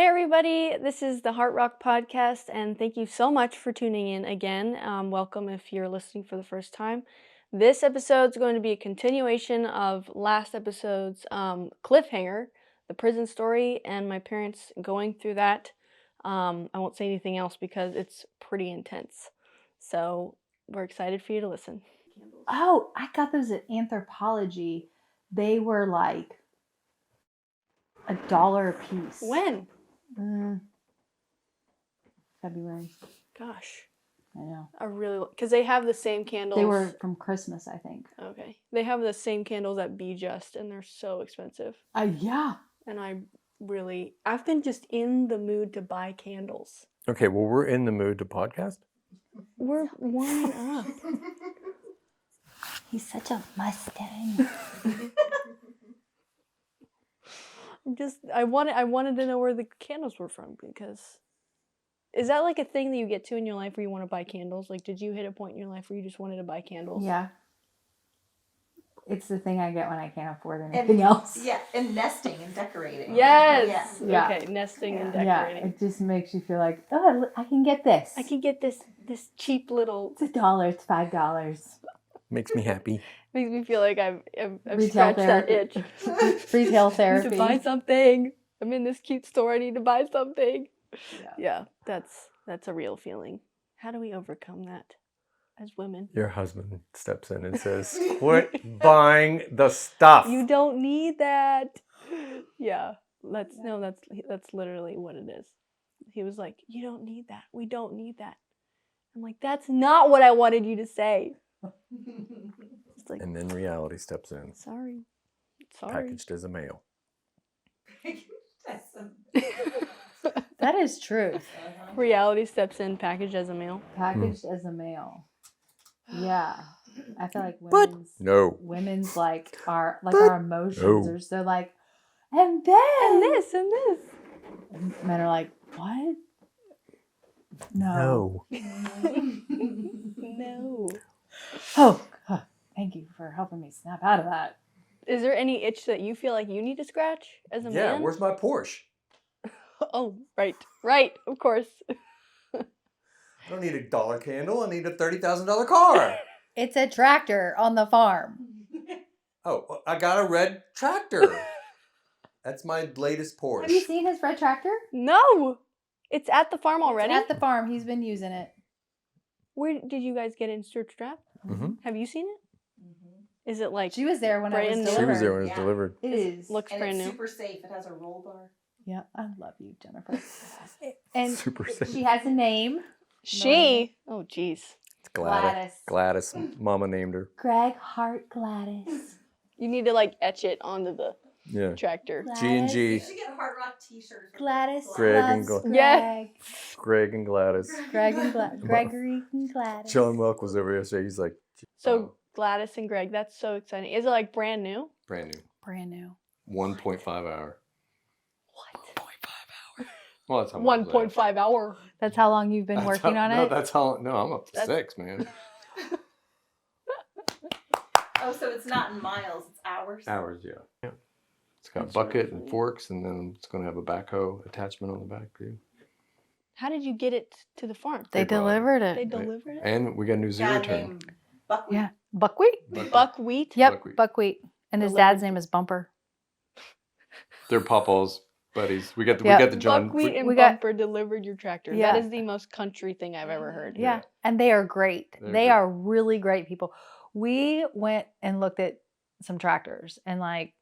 Hey everybody, this is the Heartrock podcast, and thank you so much for tuning in again. Welcome if you're listening for the first time. This episode is going to be a continuation of last episode's cliffhanger, the prison story, and my parents going through that. I won't say anything else because it's pretty intense. So we're excited for you to listen. Oh, I got those at Anthropologie. They were like $1 a piece. When? February. Gosh. I know. I really, because they have the same candles. They were from Christmas, I think. Okay. They have the same candles at Be Just, and they're so expensive. Yeah. And I've been just in the mood to buy candles. Okay, well, we're in the mood to podcast. We're warming up. He's such a Mustang. I wanted to know where the candles were from, because is that like a thing that you get to in your life where you want to buy candles? Like, did you hit a point in your life where you just wanted to buy candles? Yeah. It's the thing I get when I can't afford anything else. Yeah, and nesting and decorating. Yes. Yeah. Okay, nesting and Yeah, decorating. it just makes you feel like, oh, I can get this. I can get this cheap little. It's $1. It's $5. Makes me happy. Makes me feel like I've Retail scratched that itch. Retail I therapy. need to buy something. I'm in this cute store. I need to buy something. Yeah, that's a real feeling. How do we overcome that as women? Your husband steps in and says, quit buying the stuff. You don't need that. Yeah, that's literally what it is. He was like, you don't need that. We don't need that. I'm like, that's not what I wanted you to say. It's like, And then reality steps in, sorry. packaged as a mail. That is truth. Reality steps in, packaged as a mail. Packaged as a mail. Yeah. I feel like But women's no. women's like our emotions No. are so like, and then And this and this. and men are like, what? No. No. Oh, thank you for helping me snap out of that. Is there any itch that you feel like you need to scratch as a Yeah, man? where's my Porsche? Oh, right, of course. I don't need a dollar candle. I need a $30,000 car. It's a tractor on the farm. Oh, well, I got a red tractor. That's my latest Porsche. Have you seen his red tractor? No, it's at the farm already. At the farm, he's been using it. Where did you guys get it in Stuart Strap? Mm-hmm. Have you seen it? Is it like She was there when it brand was new? She delivered. was there when it was Yeah. delivered. It is. looks And brand it's new? super safe. It has a roll bar. Yeah, I love you, Jennifer. And Super safe. she has a name. She? Oh, jeez. It's Gladys. Gladys. Mama named her. Greg Hart Gladys. You need to like etch it onto the Yeah. tractor. G&G. You should get Heartrock t-shirts. Gladys Greg and loves Greg. Yeah. Greg and Gladys. Greg and Gregory and Gladys. John Welk was over yesterday. He's like, So Gladys and Greg, that's so exciting. Is it like brand new? brand new. Brand new. 1.5 hour. What? 1.5 hour. Well, that's how much 1.5 hour. That's how long you've been That's working how- on no, it? that's how. No, I'm up to That's- 6, man. Oh, so it's not in miles, it's hours. Hours, yeah. It's got a That's bucket really and funny. forks, and then it's going to have a backhoe attachment on the back too. How did you get it to the farm? They brought it. delivered They it. delivered it? And we got a new zero Guy turn. named Buckwheat. Yeah. Buckwheat? Buckwheat? Yep, Buckwheat. buckwheat. And his Delivered. dad's name is Bumper. They're Papa's buddies. We got the Yep. we got the John. Buckwheat and we got- Bumper delivered your tractor. Yeah. That is the most country thing I've ever heard. Yeah. Yeah. And they are great. They're They great. are really great people. We went and looked at some tractors and like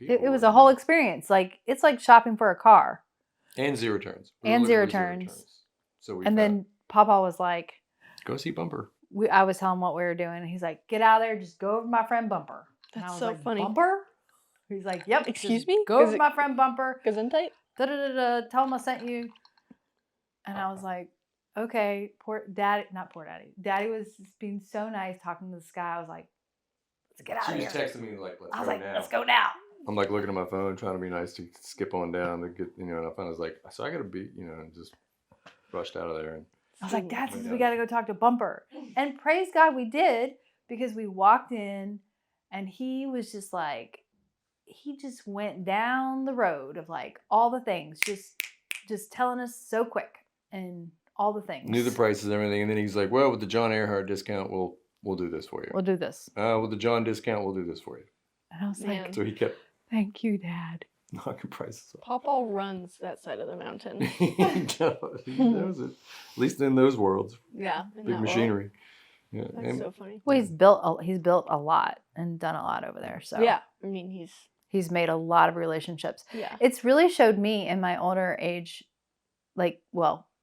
it was a whole experience. Like it's like shopping for a car. and zero turns. And were zero looking for turns. So we And then Papa was like, go see Bumper. I was telling him what we were doing, and he's like, "Get out of there, just go over to my friend Bumper." And I That's was so like, funny. Bumper? He's like, "Yep." Excuse just me? Go over Is to it- my friend Bumper. Gesundheit? Da da da da. Tell him I sent you. And I was like, "Okay." Poor Daddy, not poor Daddy. Daddy was just being so nice, talking to this guy. I was like, "Let's get out of She here." was texting me like, "Let's I was go like, now." "Let's go now." I'm like looking at my phone, trying to be nice to skip on down to get, and I finally was like, so I got to be, and just rushed out of there. And I was like, "Dad says Yeah. we got to go talk to Bumper." And praise God we did, because we walked in and he was just like, he just went down the road of like all the things, just just telling us so quick and all the things. Knew the prices and everything, and then he's like, "Well, with the John Earhart discount, we'll do this for you. We'll do this. With the John discount, we'll do this for you." And I was Man. like, So he kept thank you, Dad. knocking prices up. Pawpaw runs that side of the mountain. He knows it. At least in those worlds, Yeah. in that big world. machinery. Yeah, That's and so funny. Well, he's built a lot and done a lot over there. So Yeah. I mean, he's made a lot of relationships. yeah. It's really showed me in my older age,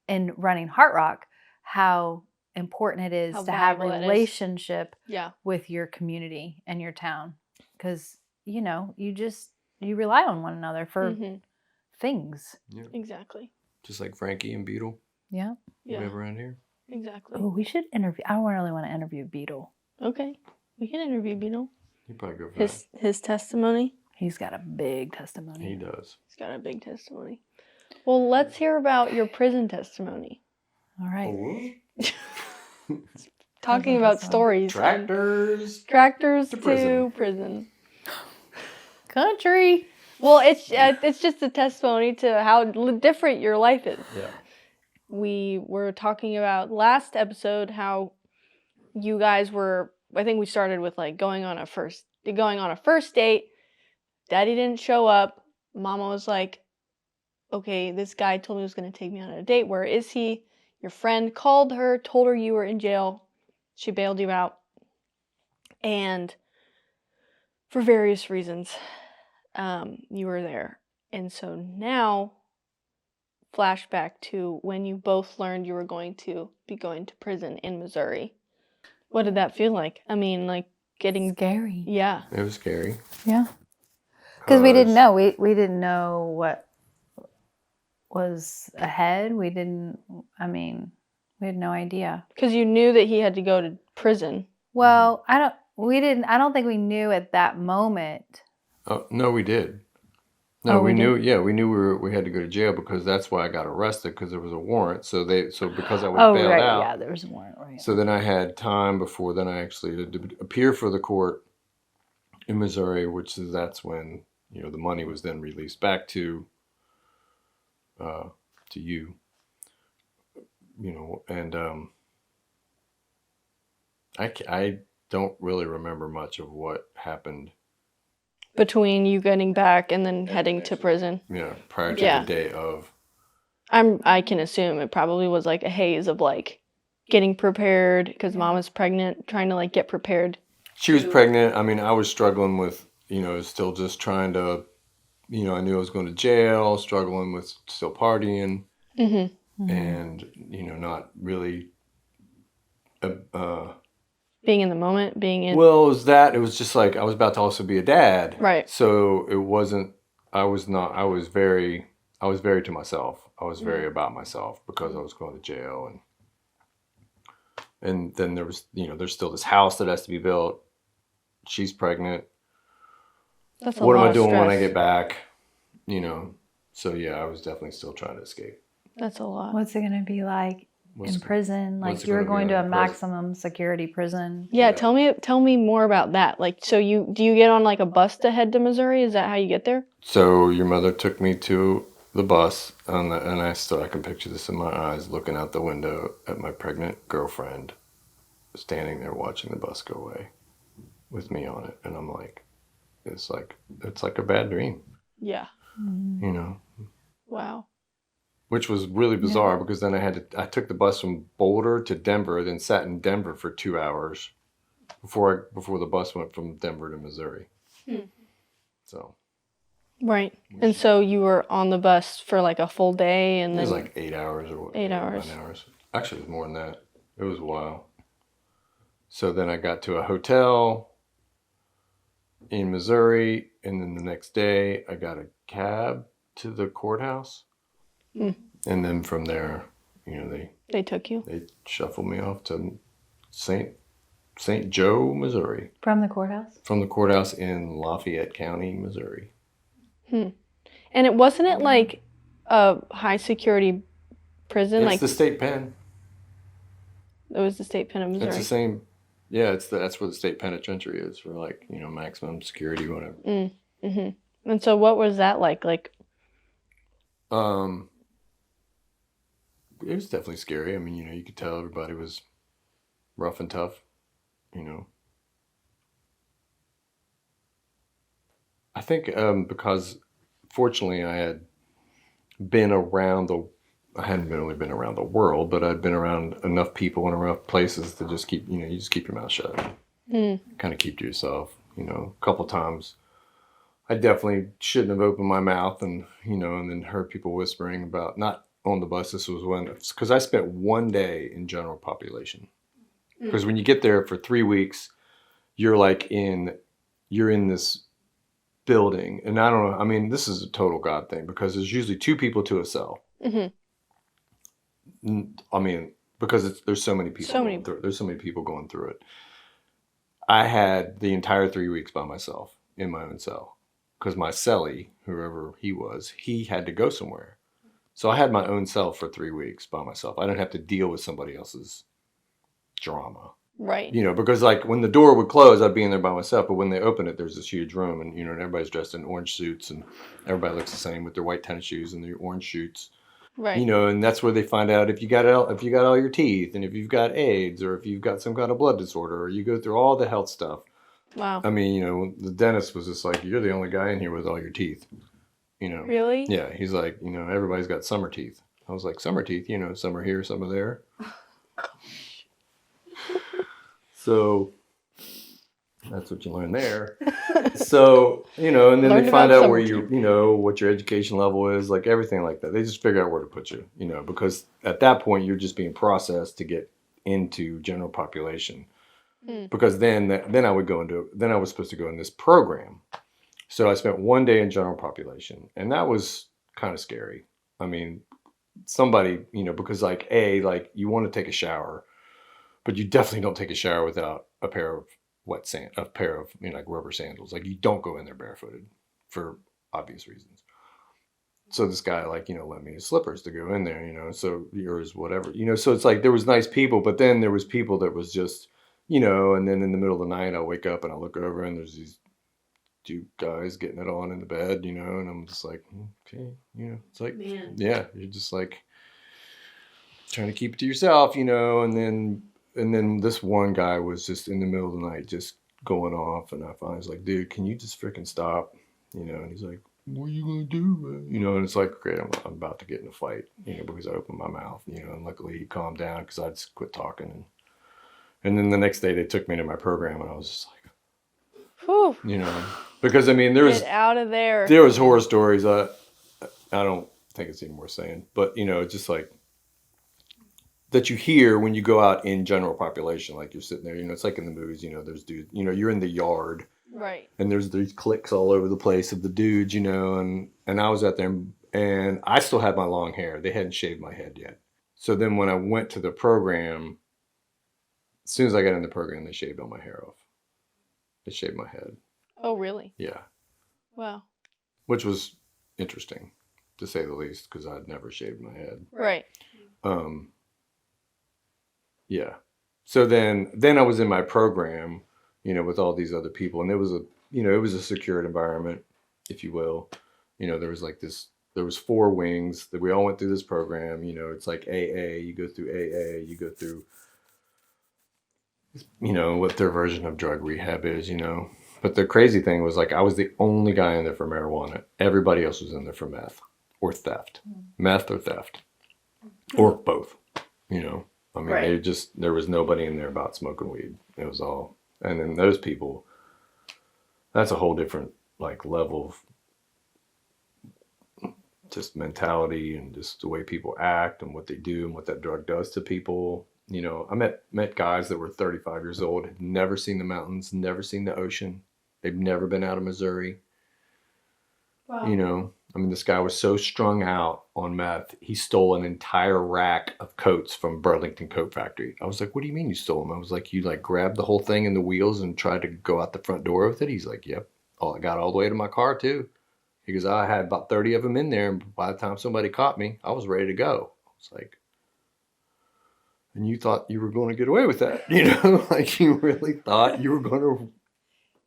in running Heartrock, how important it is How to have valuable it is. relationship Yeah. with your community and your town. Because, you rely on one another for Mhm. things. yeah, Exactly. just like Frankie and Beetle. Yeah. Yeah. Live around here. Exactly. Oh, we should interview. I really want to interview Beetle. Okay. We can interview Beetle. He'd probably go for His testimony. He's got a big that. He testimony. does. He's got a big testimony. Well, let's hear about your prison testimony. All right. Oh, Talking Prison about testimony. stories. tractors. Tractors To to prison. prison. Country. Well, it's just a testimony to how different your life is. Yeah. We were talking about last episode how you guys were. I think we started with like going on a first date. Daddy didn't show up. Mama was like, "Okay, this guy told me he was going to take me on a date. Where is he?" Your friend called her, told her you were in jail. She bailed you out, and for various reasons, you were there. And so now, flashback to when you both learned you were going to be going to prison in Missouri. What did that feel like? I mean, like getting, Scary. yeah. It was scary. Yeah. Because we didn't know. We didn't know what was ahead. We had no idea. Because you knew that he had to go to prison. Well, I don't think we knew at that moment. Oh no, we did. No, Oh, we we knew. did? Yeah, we knew we had to go to jail because that's why I got arrested because there was a warrant. So because I was Oh, bailed right. out. Yeah, there was a warrant. Right. So then I had time before then I actually had to appear for the court in Missouri, that's when the money was then released back to you, and I don't really remember much of what happened. Between you getting back and then heading to prison. Prior to Yeah. the day of. I can assume it probably was like a haze of like getting prepared because Mom was pregnant, trying to like get prepared. She was pregnant. I mean, I was struggling with, still just trying to, I knew I was going to jail, struggling with still partying, Mm-hmm. and not really. Being in the moment, being in. Well, it was just like I was about to also be a dad, Right. So it wasn't. I was very to myself. I was very about myself because I was going to jail, and then there was, there's still this house that has to be built. She's pregnant. That's a What am lot I of doing when I stress. get back? So yeah, I was definitely still trying to escape. That's a lot. What's it going to be like in prison? what's Like it you were gonna be going to like a in prison? maximum security prison. Yeah, Yeah. tell me more about that. Like, so do you get on like a bus to head to Missouri? Is that how you get there? So your mother took me to the bus, and I can picture this in my eyes, looking out the window at my pregnant girlfriend, standing there watching the bus go away, with me on it, and I'm like, it's like a bad dream, Yeah. Wow. which was really bizarre because then I took the bus from Boulder to Denver, then sat in Denver for 2 hours before the bus went from Denver to Missouri. So Right. And so you were on the bus for like a full day, and it then was like 8 hours or 8 hours. 9 hours. Actually, it was more than that. It was a while. So then I got to a hotel in Missouri, and then the next day I got a cab to the courthouse. And then from there, they took you. they shuffled me off to St. Joe, Missouri, From the courthouse? from the courthouse in Lafayette County, Missouri. And it wasn't like a high security prison. It's Like the state pen. it was the state pen of Missouri. It's the same. Yeah, that's where the state penitentiary is for like maximum security, whatever. And so what was that like? Like, was definitely scary. I mean, you could tell everybody was rough and tough, you know. I think because fortunately I had been around I hadn't really been around the world, but I'd been around enough people and enough places to just keep, you just keep your mouth shut, kind of keep to yourself. A couple times I definitely shouldn't have opened my mouth and then heard people whispering about, not on the bus. This was because I spent one day in general population. Because when you get there for 3 weeks, you're you're in this building. And I don't know, I mean, this is a total God thing because there's usually 2 people to a cell. I mean, because there's so many people going through it. There's so many people going through it. I had the entire 3 weeks by myself in my own cell because my cellie, whoever he was, he had to go somewhere. So I had my own cell for 3 weeks by myself. I didn't have to deal with somebody else's drama. Right. Because like when the door would close, I'd be in there by myself. But when they open it, there's this huge room and, and everybody's dressed in orange suits and everybody looks the same with their white tennis shoes and their orange suits. Right. And that's where they find out if you got all your teeth and if you've got AIDS or if you've got some kind of blood disorder, or you go through all the health stuff. Wow. I mean, the dentist was just like, you're the only guy in here with all your teeth. Really? Yeah. He's like, everybody's got summer teeth. I was like, summer teeth, some are here, some are there. So that's what you learn there. So, and then Learned they find about out where summer what your education level is, like everything like that. They just figure out where to put you, because at that point you're just being processed to get into general population. Because then I was supposed to go in this program. So I spent one day in general population and that was kind of scary. I mean, somebody, because like you want to take a shower, but you definitely don't take a shower without a pair of like rubber sandals. Like you don't go in there barefooted for obvious reasons. So this guy lent me his slippers to go in there, so yours, whatever, so it's like there was nice people, but then there was people that was just, and then in the middle of the night I wake up and I look over and there's these 2 guys getting it on in the bed, and I'm just like, okay, it's like, man. Yeah, you're just like trying to keep it to yourself, and then this one guy was just in the middle of the night just going off, and I finally was like, dude, can you just freaking stop? And he's like, what are you gonna do, man? And it's like, great, I'm about to get in a fight, because I opened my mouth, and luckily he calmed down because I just quit talking, and then the next day they took me to my program, and I was just like, whew. Because I mean, Get out of there. There was horror stories. I don't think it's even worth saying, but just like that you hear when you go out in general population, like you're sitting there, it's like in the movies, there's dudes, you're in the yard, right? And there's these cliques all over the place of the dudes, and I was out there and I still had my long hair. They hadn't shaved my head yet. So then when I went to the program, as soon as I got in the program, they shaved all my hair off. They shaved my head. Oh, really? Yeah. Wow. Which was interesting, to say the least, because I'd never shaved my head. Right. Yeah. So then I was in my program, with all these other people, and it was a secured environment, if you will. There was like there was 4 wings that we all went through this program. It's like AA. You go through AA. You go through, what their version of drug rehab is. But the crazy thing was, like, I was the only guy in there for marijuana. Everybody else was in there for meth or theft, or both. I mean, right. There was nobody in there about smoking weed. It was all, and then those people, that's a whole different like level of just mentality and just the way people act and what they do and what that drug does to people. I met guys that were 35 years old, had never seen the mountains, never seen the ocean. They've never been out of Missouri. Wow. I mean, this guy was so strung out on meth, he stole an entire rack of coats from Burlington Coat Factory. I was like, what do you mean you stole them? I was like, you like grabbed the whole thing in the wheels and tried to go out the front door with it? He's like, yep. Oh, I got all the way to my car too. He goes, I had about 30 of them in there, and by the time somebody caught me, I was ready to go. I was like, and you thought you were going to get away with that, like you really thought you were going to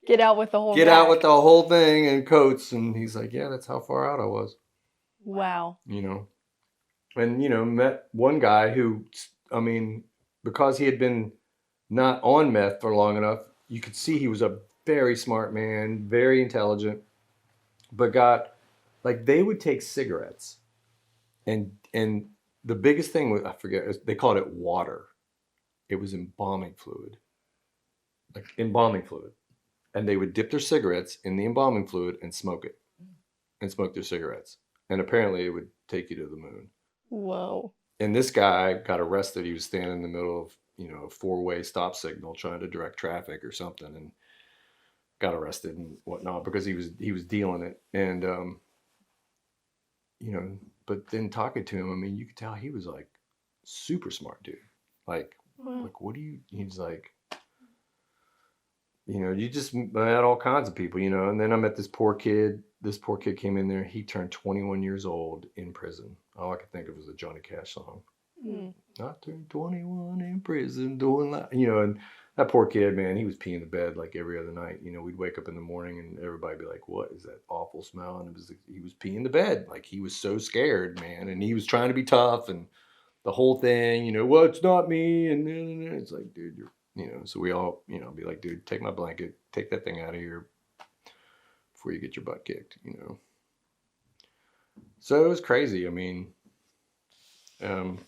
get out with the whole thing and coats. And he's like, yeah, that's how far out I was. Wow. and met one guy who, I mean, because he had been not on meth for long enough, you could see he was a very smart man, very intelligent, but got like they would take cigarettes and the biggest thing was, I forget, they called it water. It was embalming fluid, like embalming fluid, and they would dip their cigarettes in the embalming fluid and smoke it, and smoke their cigarettes, and apparently it would take you to the moon. Whoa. And this guy got arrested. He was standing in the middle of a four-way stop signal trying to direct traffic or something, and got arrested and whatnot because he was dealing it. And but then talking to him, I mean, you could tell he was like super smart dude. Like, what do you? He's like, you just met all kinds of people, And then I met this poor kid. This poor kid came in there. He turned 21 years old in prison. All I could think of was a Johnny Cash song. I turned 21 in prison doing that, and that poor kid, man, he was peeing the bed like every other night. We'd wake up in the morning and everybody'd be like, what is that awful smell? And he was peeing the bed. Like, he was so scared, man. And he was trying to be tough and the whole thing, well, it's not me. And it's like, dude, so we all, be like, dude, take my blanket, take that thing out of here before you get your butt kicked, So it was crazy. I mean, and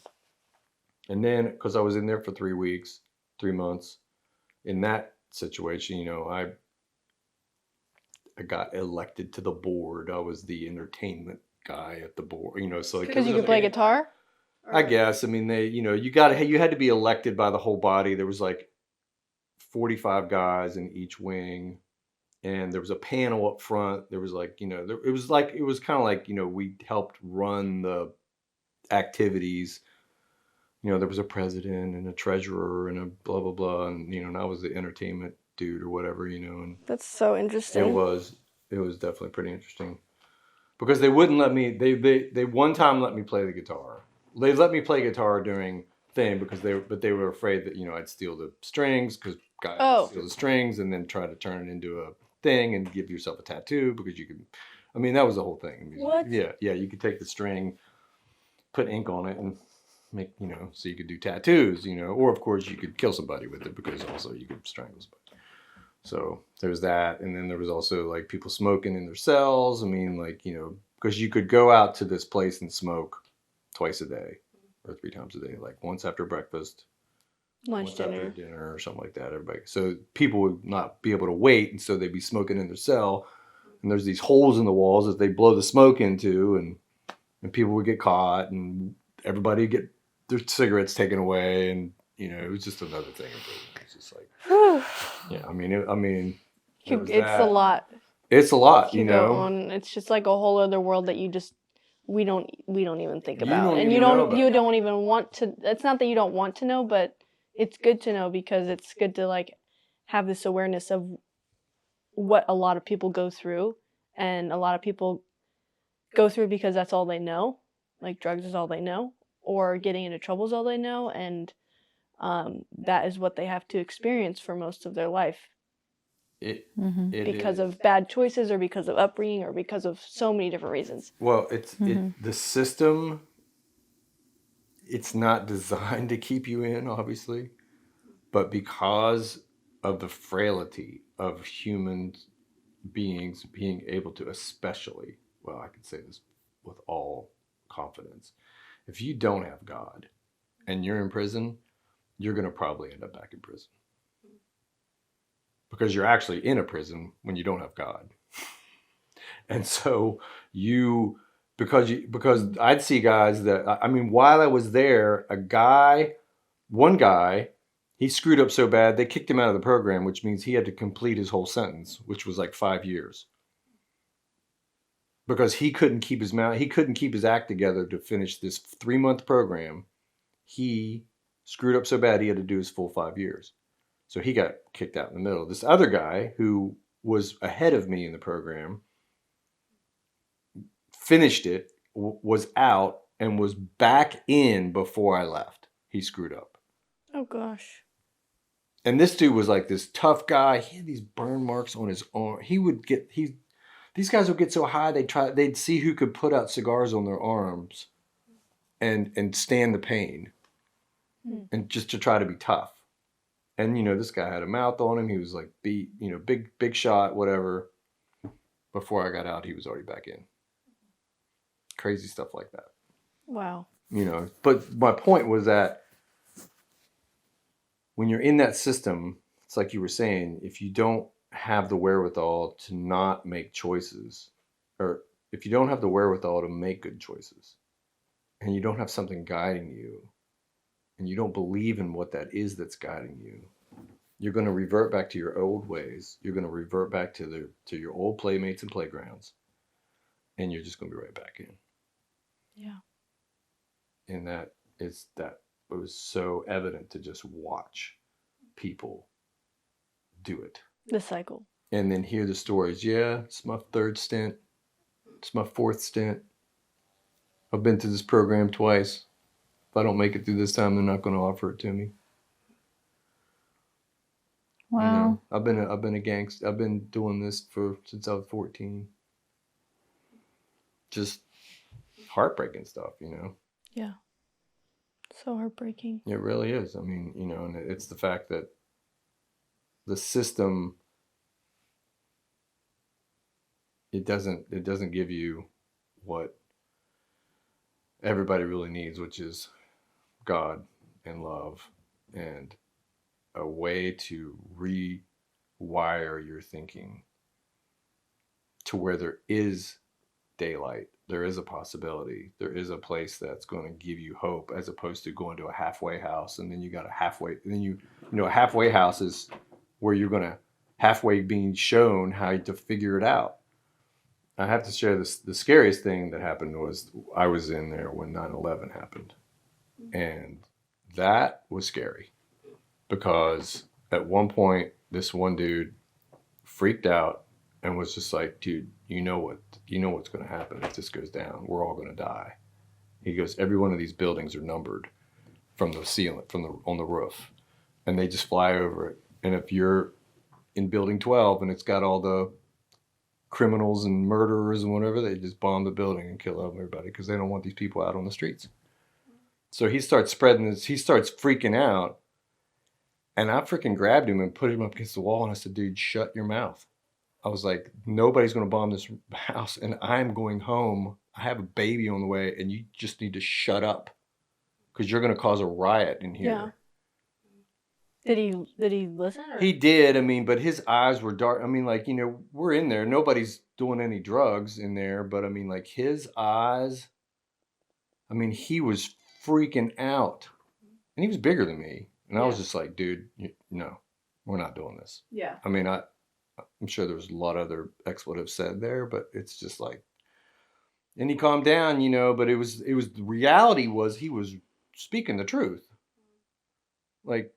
then, because I was in there for 3 months, in that situation, I got elected to the board. I was the entertainment guy at the board, so like, Because you could play guitar? I guess. I mean, you had to be elected by the whole body. There was like 45 guys in each wing, and there was a panel up front. There was like, it was kind of like, we helped run the activities. There was a president and a treasurer and a blah, blah, blah. And, and I was the entertainment dude or whatever, and That's so interesting. it was definitely pretty interesting because they wouldn't let me, they one time let me play the guitar. They let me play guitar during thing because they were afraid that, I'd steal the strings because guys would steal the strings and then try to turn it into a thing and give yourself a tattoo because you could, I mean, that was the whole thing. What? Yeah. You could take the string, put ink on it and make, so you could do tattoos, or of course you could kill somebody with it because also you could strangle somebody. So there's that. And then there was also like people smoking in their cells. I mean, like, because you could go out to this place and smoke twice a day or 3 times a day, like once after breakfast, lunch, once dinner. after dinner or something like that. Everybody. So people would not be able to wait. And so they'd be smoking in their cell. And there's these holes in the walls that they blow the smoke into, and people would get caught and everybody would get their cigarettes taken away. And, it was just another thing. It was just like, yeah, I mean, it's a lot. It's a lot, Go on. It's just like a whole other world that we don't even think about, and you don't even want to. It's not that you don't want to know, but it's good to know because it's good to like have this awareness of what a lot of people go through, and a lot of people go through because that's all they know, like drugs is all they know, or getting into trouble is all they know, and that is what they have to experience for most of their life. Because of bad choices or because of upbringing or because of so many different reasons. Well, the system, it's not designed to keep you in, obviously, but because of the frailty of human beings being able to, especially, well, I can say this with all confidence, if you don't have God and you're in prison, you're going to probably end up back in prison. Because you're actually in a prison when you don't have God. And so because I'd see guys that, I mean, while I was there, one guy, he screwed up so bad, they kicked him out of the program, which means he had to complete his whole sentence, which was like 5 years. Because he couldn't keep his act together to finish this 3-month program. He screwed up so bad, he had to do his full 5 years. So he got kicked out in the middle. This other guy who was ahead of me in the program finished it, was out, and was back in before I left. He screwed up. Oh, gosh. And this dude was like this tough guy. He had these burn marks on his arm. These guys would get so high, they'd see who could put out cigars on their arms and stand the pain, and just to try to be tough. And this guy had a mouth on him. He was like beat, big shot, whatever. Before I got out, he was already back in. Crazy stuff like that. Wow. But my point was that when you're in that system, it's like you were saying, if you don't have the wherewithal to not make choices, or if you don't have the wherewithal to make good choices, and you don't have something guiding you, and you don't believe in what that is that's guiding you, you're going to revert back to your old ways. You're going to revert back to your old playmates and playgrounds, and you're just going to be right back in. Yeah. And it was so evident to just watch people do it. The cycle. And then hear the stories. Yeah, it's my third stint. It's my fourth stint. I've been to this program twice. If I don't make it through this time, they're not going to offer it to me. Wow. I've been a gangster. I've been doing this since I was 14. Just heartbreaking stuff, Yeah. So heartbreaking. It really is. I mean, and it's the fact that the system, it doesn't give you what everybody really needs, which is God and love and a way to rewire your thinking to where there is daylight, there is a possibility, there is a place that's going to give you hope, as opposed to going to a halfway house and then you got a halfway, and then a halfway house is where you're going to halfway being shown how to figure it out. I have to share this. The scariest thing that happened was I was in there when 9/11 happened, and that was scary because at one point this one dude freaked out and was just like, dude, you know what's going to happen if this goes down. We're all going to die. He goes, every one of these buildings are numbered from the ceiling, on the roof, and they just fly over it. And if you're in building 12 and it's got all the criminals and murderers and whatever, they just bomb the building and kill everybody because they don't want these people out on the streets. So he starts spreading this. He starts freaking out. And I freaking grabbed him and put him up against the wall. And I said, dude, shut your mouth. I was like, nobody's going to bomb this house. And I'm going home. I have a baby on the way. And you just need to shut up because you're going to cause a riot in here. Yeah. Did he listen? Or? He did. I mean, but his eyes were dark. I mean, like, we're in there. Nobody's doing any drugs in there. But I mean, like his eyes, I mean, he was freaking out. And he was bigger than me. And I was just like, dude, no, we're not doing this. Yeah. I mean, I'm sure there was a lot of other expletives said there, but it's just like, and he calmed down, but it was the reality was he was speaking the truth. Like,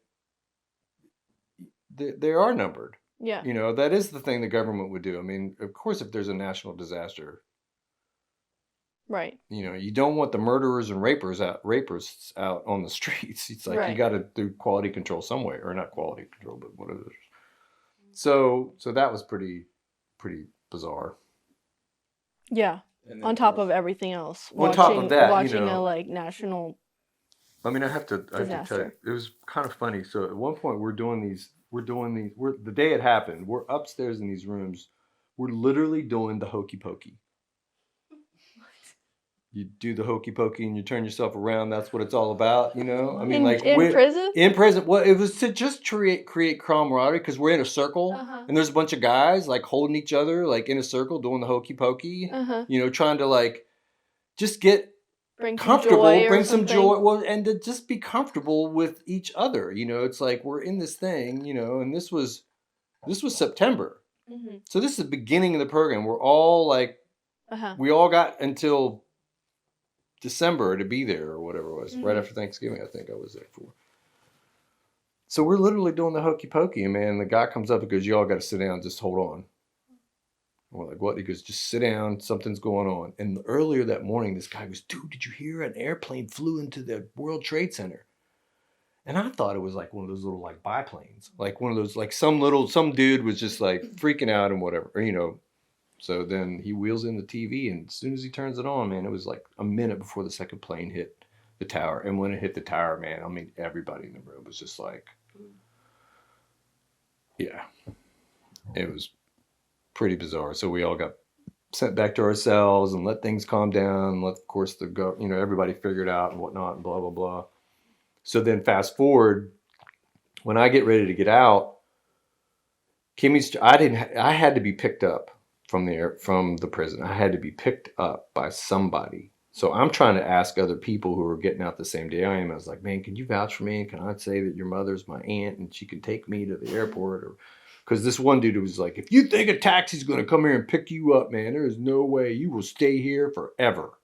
they are numbered. Yeah. That is the thing the government would do. I mean, of course, if there's a national disaster, right. You don't want the murderers and rapists out on the streets. It's like you got to do quality control some way, or not quality control, but whatever. So that was pretty bizarre. Yeah. On top of everything else. On top of that, watching a national. I mean, I have to tell you, it was kind of funny. So at one point we're the day it happened, we're upstairs in these rooms. We're literally doing the hokey pokey. You do the hokey pokey and you turn yourself around. That's what it's all about, I mean, in prison? In prison. Well, it was to just create camaraderie because we're in a circle and there's a bunch of guys like holding each other like in a circle doing the hokey pokey. Trying to like just get comfortable, bring some joy, well, and to just be comfortable with each other. It's like we're in this thing, and this was September, so this is the beginning of the program. We're all like, we all got until December to be there or whatever it was, right after Thanksgiving. I think I was there for. So we're literally doing the hokey pokey, and man, the guy comes up and goes, "You all got to sit down, just hold on." We're like, what? He goes, just sit down. Something's going on. And earlier that morning, this guy goes, dude, did you hear an airplane flew into the World Trade Center? And I thought it was like one of those little like biplanes, like one of those, like some dude was just like freaking out and whatever, So then he wheels in the TV, and as soon as he turns it on, man, it was like a minute before the second plane hit. the tower. And when it hit the tower, man, I mean, everybody in the room was just like, yeah, it was pretty bizarre. So we all got sent back to ourselves and let things calm down. And let, of course, everybody figured out and whatnot and blah, blah, blah. So then fast forward, when I get ready to get out, I had to be picked up from the prison. I had to be picked up by somebody. So I'm trying to ask other people who are getting out the same day I am. I was like, man, can you vouch for me? Can I say that your mother's my aunt and she can take me to the airport? Or because this one dude was like, if you think a taxi's going to come here and pick you up, man, there is no way you will stay here forever.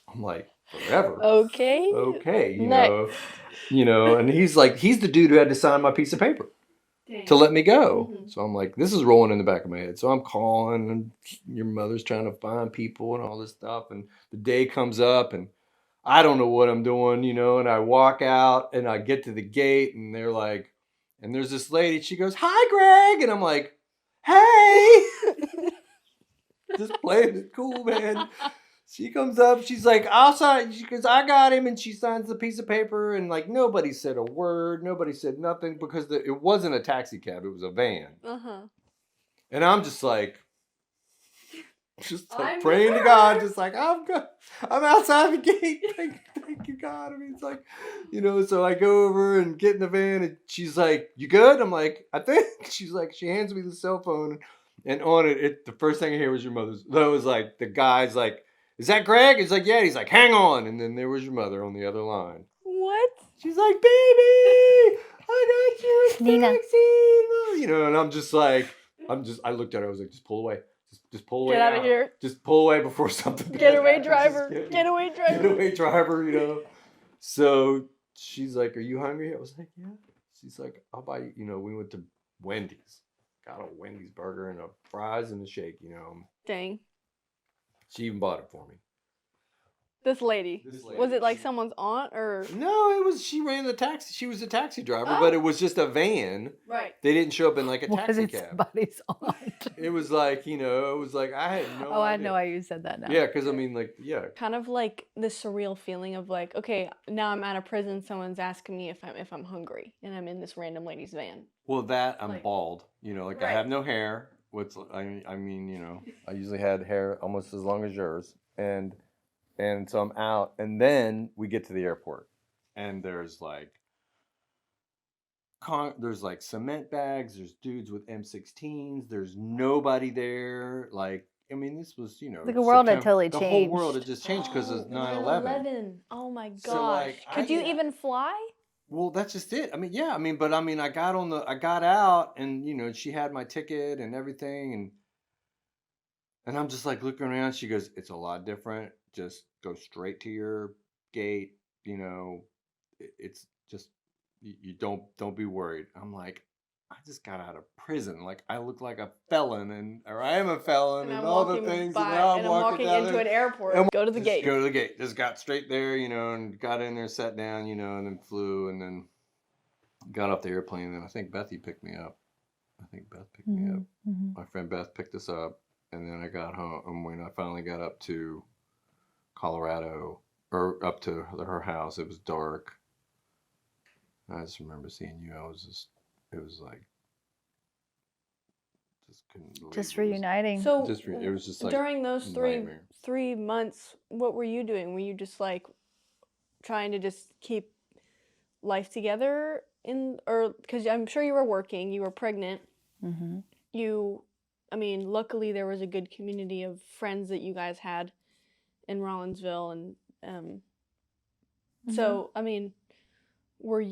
I'm like, forever? Okay. Okay, Next. and he's the dude who had to sign my piece of paper to let me go. Mhm. So I'm like, this is rolling in the back of my head. So I'm calling, and your mother's trying to find people and all this stuff. And the day comes up, and I don't know what I'm doing, and I walk out and I get to the gate, and they're like, and there's this lady, she goes, hi, Greg. And I'm like, hey, just playing it cool, man. She comes up, she's like, I'll sign, because I got him, and she signs the piece of paper, and like nobody said a word, nobody said nothing, because it wasn't a taxi cab, it was a van. And I'm just like I'm praying to God, just like, I'm good. I'm outside the gate. Thank you, God. I mean, it's like, so I go over and get in the van, and she's like, you good? I'm like, I think. She's like, she hands me the cell phone, and on it, the first thing I hear was your mother's. That was like, the guy's like, is that Greg? He's like, yeah. He's like, hang on. And then there was your mother on the other line. What? She's like, baby, I got you a Nina. taxi. And I'm just like, I looked at her. I was like, just pull away. Just pull away. Get out of here. Just pull away before something. Getaway happens. driver. Just Getaway driver. Getaway driver. So she's like, are you hungry? I was like, yeah. She's like, I'll buy you. We went to Wendy's. Got a Wendy's burger and a fries and a shake. Dang. She even bought it for me. This lady. This lady. Was it like someone's aunt or? No, she ran the taxi. She was a taxi driver, but it was just a van. Right. They didn't show up in like a Was taxi it cab. somebody's aunt? It was like, I had no idea. Oh, I know why you said that now. Yeah, because I mean, like, yeah. Kind of like the surreal feeling of like, okay, now I'm out of prison. Someone's asking me if I'm hungry, and I'm in this random lady's van. Well, I'm Like- bald. I Right. have no hair. I mean, I usually had hair almost as long as yours, and so I'm out, and then we get to the airport, and there's like cement bags, there's dudes with M16s, there's nobody there. Like, I mean, this was, Like the world had totally the whole world had changed. just changed because of 9/11. 9/11. Oh my gosh. So, like, Could you even fly? Well, that's just it. I mean, yeah. I mean, I got out, and she had my ticket and everything, and I'm just like looking around. She goes, "It's a lot different. Just go straight to your gate. It's just you don't be worried." I'm like, I just got out of prison. Like, I look like a felon, or I am a felon, and I'm all the walking things. by, and now I'm and I'm walking down into there. an airport. And Go to the Just gate. Go to the gate. Just got straight there, and got in there, sat down, and then flew, and then got off the airplane. And then I think Bethy picked me up. Me up. My friend Beth picked us up, and then I got home. And when I finally got up to Colorado, or up to her house, it was dark. I just remember seeing you. It was like, just couldn't believe Just it was- reuniting. So It was just like during those nightmare. 3 months, what were you doing? Were you just like trying to just keep life together or because I'm sure you were working, you were pregnant. Mm-hmm. Luckily there was a good community of friends that you guys had in Rollinsville, and so I mean, were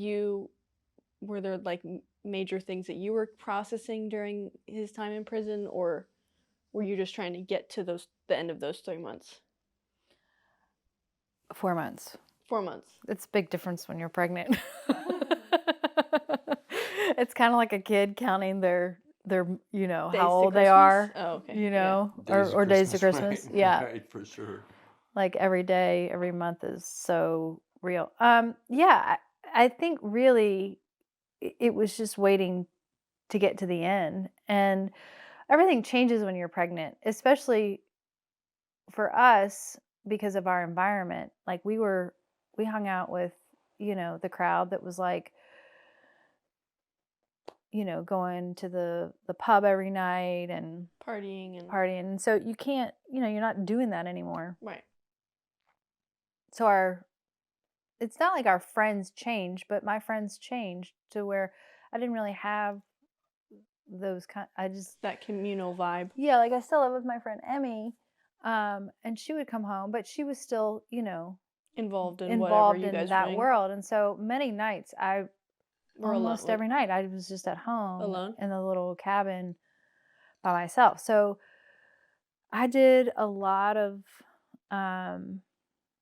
there like major things that you were processing during his time in prison, or were you just trying to get to the end of those 3 months? 4 months. 4 months. It's a big difference when you're pregnant. It's kind of like a kid counting their Days how to old they Christmas? are. Oh, okay. Or days to Christmas. Right, Yeah. right, for sure. Like every day, every month is so real. I think really it was just waiting to get to the end, and everything changes when you're pregnant, especially for us, because of our environment, like we hung out with, the crowd that was like, going to the pub every night and Partying and partying. And so you can't, you're not doing that anymore. right. So it's not like our friends changed, but my friends changed to where I didn't really have those That communal vibe. yeah, like I still live with my friend Emmy, and she would come home, but she was still, Involved in whatever involved you in guys that were doing. world. And so many nights We're almost alone. every night I was just at home Alone? in the little cabin by myself. So I did a lot of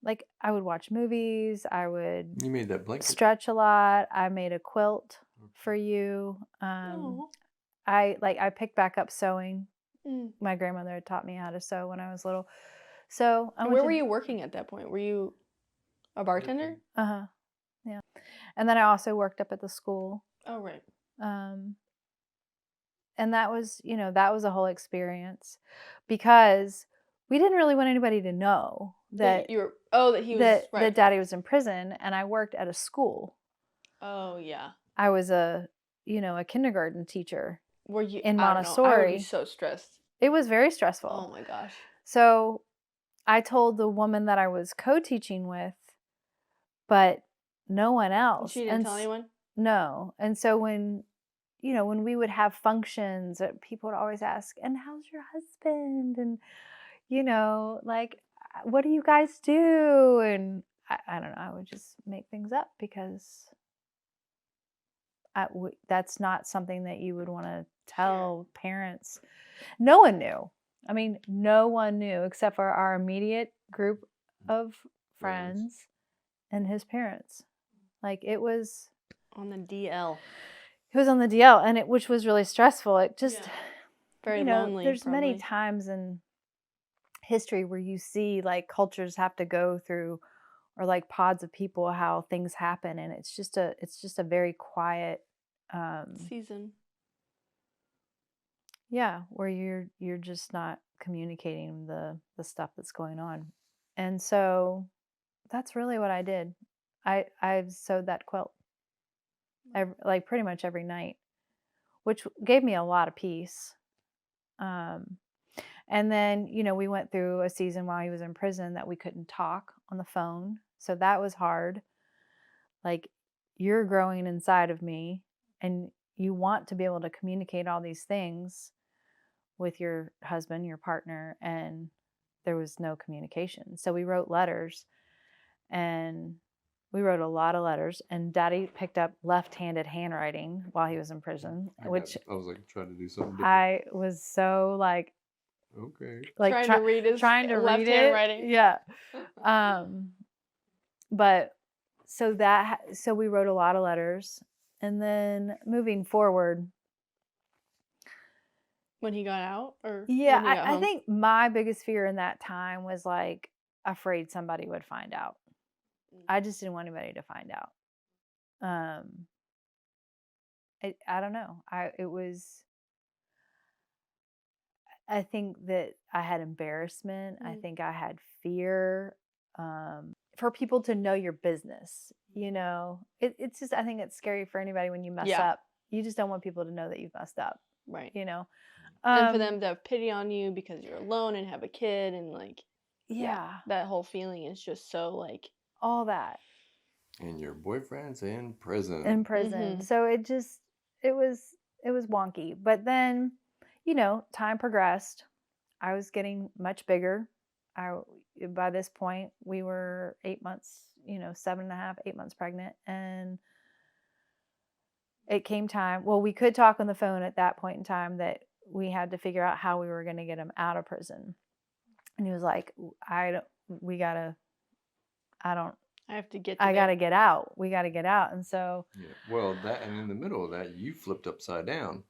like I would watch movies, I would You made that blanket. stretch a lot. I made a quilt for you. Oh. I picked back up sewing. Mm. My grandmother had taught me how to sew when I was little. So I And went where to, were you working at that point? Were you a bartender? Uh-huh. Yeah. And then I also worked up at the school. Oh, right. And that was, that was a whole experience because we didn't really want anybody to know that you were. Oh, that he was right. that Daddy was in prison, and I worked at a school. Oh yeah. I was a kindergarten teacher. Were you in I don't know, I would Montessori? be so stressed. It was very stressful. Oh my gosh. So I told the woman that I was co-teaching with, but no one else. She didn't tell anyone? No. And so when we would have functions, people would always ask, "And how's your husband?" And like, "What do you guys do?" And I don't know. I would just make things up because that's not something that you would want to tell parents. No one knew. I mean, no one knew except for our immediate group of friends and his parents. Like it was on the DL. It was on the DL, and which was really stressful. It just very lonely. There's probably. many times in history where you see like cultures have to go through, or like pods of people, how things happen, and it's just a very quiet season. Yeah, where you're just not communicating the stuff that's going on. And so that's really what I did. I sewed that quilt like pretty much every night, which gave me a lot of peace. And then, we went through a season while he was in prison that we couldn't talk on the phone. So that was hard. Like, you're growing inside of me and you want to be able to communicate all these things with your husband, your partner, and there was no communication. So we wrote letters, and we wrote a lot of letters, and Daddy picked up left-handed handwriting while he was in prison, which I was like trying to do something different. I was so like, okay, like trying to read his left handwriting. Yeah. But so we wrote a lot of letters, and then moving forward, when he got out, or yeah, when he got I home? think my biggest fear in that time was like afraid somebody would find out. I just didn't want anybody to find out. I don't know. I think that I had embarrassment. I think I had fear for people to know your business. It's just, I think it's scary for anybody when you mess up. You just don't want people to know that you've messed up. Right. And for them to have pity on you because you're alone and have a kid, and like, that whole feeling is just so like all that. And your boyfriend's in prison. Mm-hmm. So it was wonky. But then, time progressed. I was getting much bigger. By this point, we were 8 months, 7.5, 8 months pregnant. And it came time. Well, we could talk on the phone at that point in time that we had to figure out how we were going to get him out of prison. And he was like, I have to get I got to get out. We got to get out. And so, well, and in the middle of that, you flipped upside down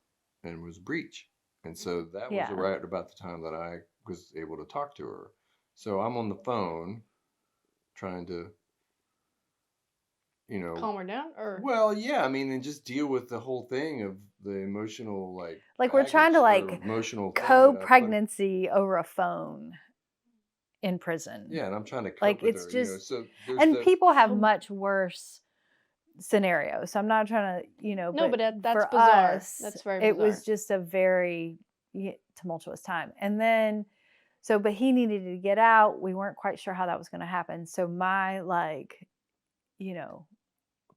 and was breech. And so that was right about the time that I was able to talk to her. So I'm on the phone trying to, calm her down, or and just deal with the whole thing of the emotional like we're trying to like emotional co-pregnancy over a phone. in prison. Yeah, and I'm trying to cope Like, with it's her. just, So there's and people have So- much worse scenarios. So I'm not trying to, No, but that's for bizarre. us, That's very it bizarre. was just a very tumultuous time. And then, but he needed to get out. We weren't quite sure how that was going to happen. So my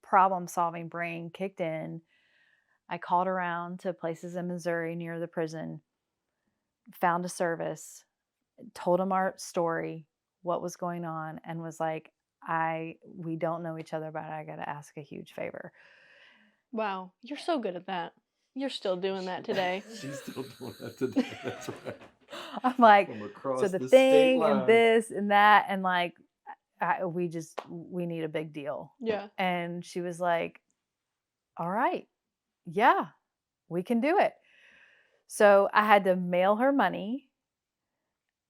problem solving brain kicked in. I called around to places in Missouri near the prison, found a service, told them our story, what was going on, and was like, we don't know each other, but I got to ask a huge favor. Wow, you're so good at that. You're still doing that today. She's still doing that today. That's right. I'm like, From across so the the state thing line. and this and that, and like, we need a big deal. Yeah. And she was like, all right, yeah, we can do it. So I had to mail her money.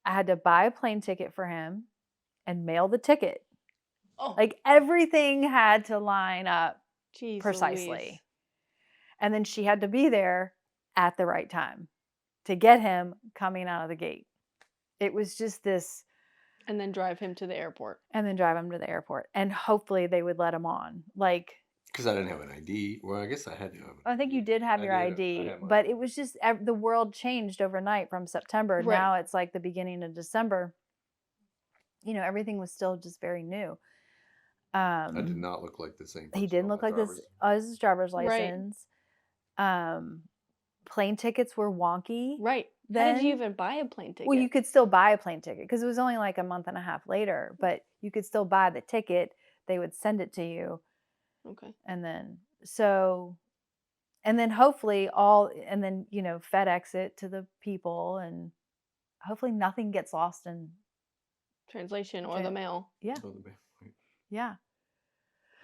I had to buy a plane ticket for him and mail the ticket. Oh, Like, everything had to line up geez precisely. Louise. And then she had to be there at the right time to get him coming out of the gate. It was just this. And then drive him to the airport. And then drive him to the airport. And hopefully they would let him on. Like, Because I didn't have an ID. Well, I guess I had to have an I think you did have your ID, had my but ID. it was just the world changed overnight from September. Right. Now it's like the beginning of December. Everything was still just very new. I did not look like the same person. He didn't on look my like this his driver's license. Plane tickets were wonky. Right. How did you even buy a plane ticket? Well, you could still buy a plane ticket because it was only like a month and a half later, but you could still buy the ticket. They would send it to you. Okay. And then hopefully FedEx it to the people, and hopefully nothing gets lost in Translation or the mail. Yeah. Oh, the back. Yeah.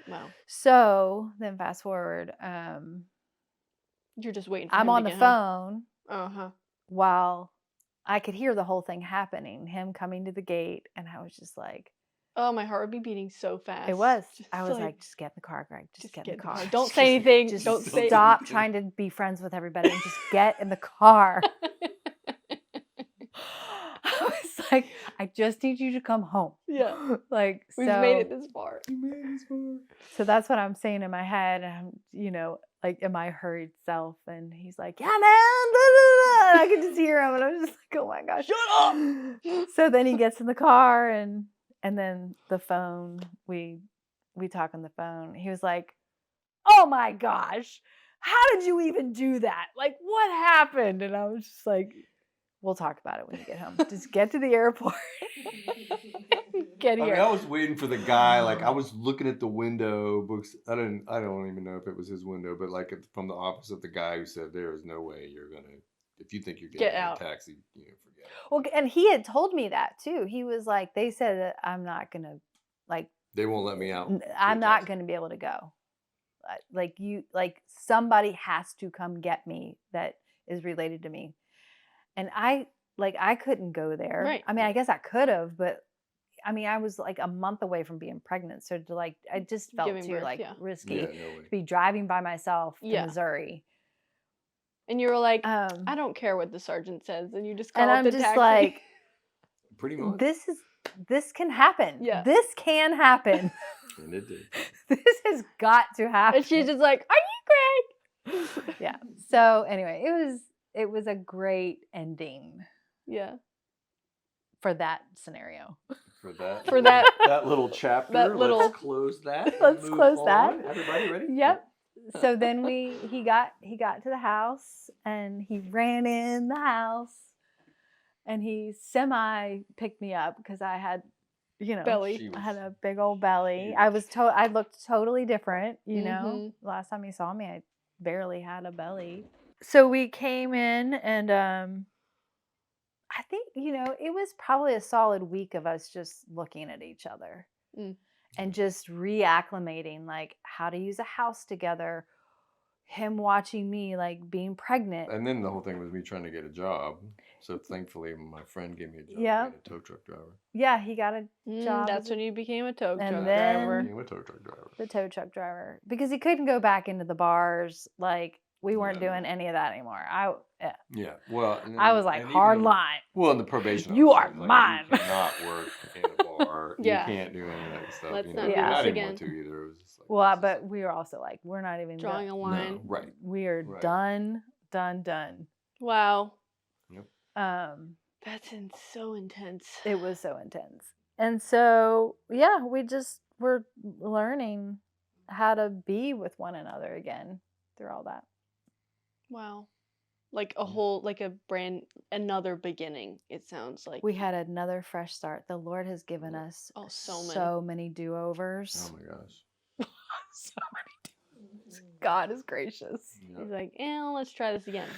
Wow. So then fast forward, You're just waiting for I'm him on to the get phone Uh-huh. while I could hear the whole thing happening, him coming to the gate, and I was just like, Oh, my heart would be beating so fast. it was. Just I was like, just get in the car, Greg. Just get in the car. Don't say anything. Just Don't say stop trying to be friends with everybody and just get in the car. I was like, I just need you to come home. Yeah. Like, We've made it this far. So that's what I'm saying in my head. And I'm, like in my hurried self. And he's like, yeah, man. Blah, blah, blah. And I could just hear him. And I was just like, oh my gosh. Shut up. So then he gets in the car and then the phone, we talk on the phone. He was like, oh my gosh, how did you even do that? Like, what happened? And I was just like, we'll talk about it when you get home. Just get to the airport. Get here. I was waiting for the guy. Like, I was looking at the window books. I don't even know if it was his window, but like from the office of the guy who said, "There is no way you're gonna. If you think you're getting out. a taxi, forget it." Well, and he had told me that too. He was like, they said that I'm not gonna, like, They won't let me out. I'm not gonna be able to go. Like somebody has to come get me that is related to me, and I couldn't go there. Right. I mean, I guess I could have, but I mean, I was like a month away from being pregnant, so I just felt Giving too birth, yeah. risky Yeah, no to way. be driving by myself to Yeah. Missouri. And you were like, I I don't care what the sergeant says. And you just call and up I'm the just taxi. like, Pretty much. this can happen. Yeah. This can happen. And it did. This has got to happen. And she's just like, are you Greg? Yeah. So anyway, it was a great ending Yeah. for that scenario. For that. For that- that little chapter. that little- Let's close that. and Let's move close on. that. Everybody ready? Yep. So then he got to the house and he ran in the house and he semi picked me up because I had, Belly. She I had was- a big old belly. I looked totally different, Last time you saw me, I barely had a belly. So we came in and I think, it was probably a solid week of us just looking at each other and just reacclimating, like how to use a house together, him watching me like being pregnant. And then the whole thing was me trying to get a job. So thankfully, my friend gave me a job Yeah. being a tow truck driver. Yeah, he got a job That's as when you became a tow and truck then- driver. Became a tow truck driver. the tow truck driver because he couldn't go back into the bars. Like, we weren't Yeah, doing no. any of that anymore. Yeah. Well, I was like, and hard even, line. well, in the probation You officer are was like, mine. you cannot work in a bar. Yeah. You can't do any of that stuff. Let's You not know, do and this I didn't again. want to either. It was just like, Well, this is- but we were also like, we're not even Drawing a no, line. right. We are Right. done. Wow. That's so intense. It was so intense. And so, yeah, we just were learning how to be with one another again through all that. Wow. Like a whole, like another beginning, it sounds like. We had another fresh start. The Lord has given us so many do-overs. Oh my gosh. So many do-overs. God is gracious. Yeah. He's like, let's try this again.